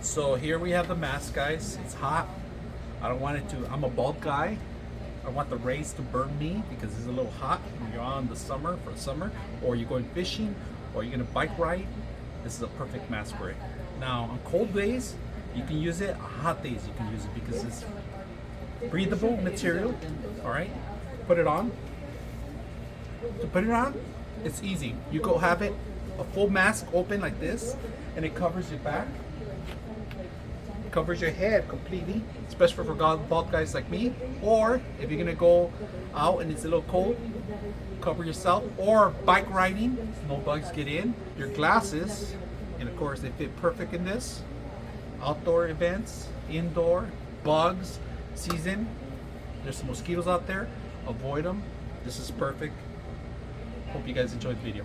So here we have the mask, guys. It's hot. I don't want it to, I'm a bald guy. I want the rays to burn me because it's a little hot when you're on the summer, for summer, or you're going fishing, or you're gonna bike ride. This is a perfect mask for it. Now, on cold days, you can use it. On hot days, you can use it because it's breathable material. All right, put it on. To put it on, it's easy. You go have it a full mask open like this, and it covers your back, covers your head completely, especially for bald guys like me. Or if you're gonna go out and it's a little cold, cover yourself. Or bike riding, no bugs get in. Your glasses, and of course they fit perfect in this. Outdoor events, indoor, bugs, season. There's some mosquitoes out there. Avoid them. This is perfect. Hope you guys enjoyed the video.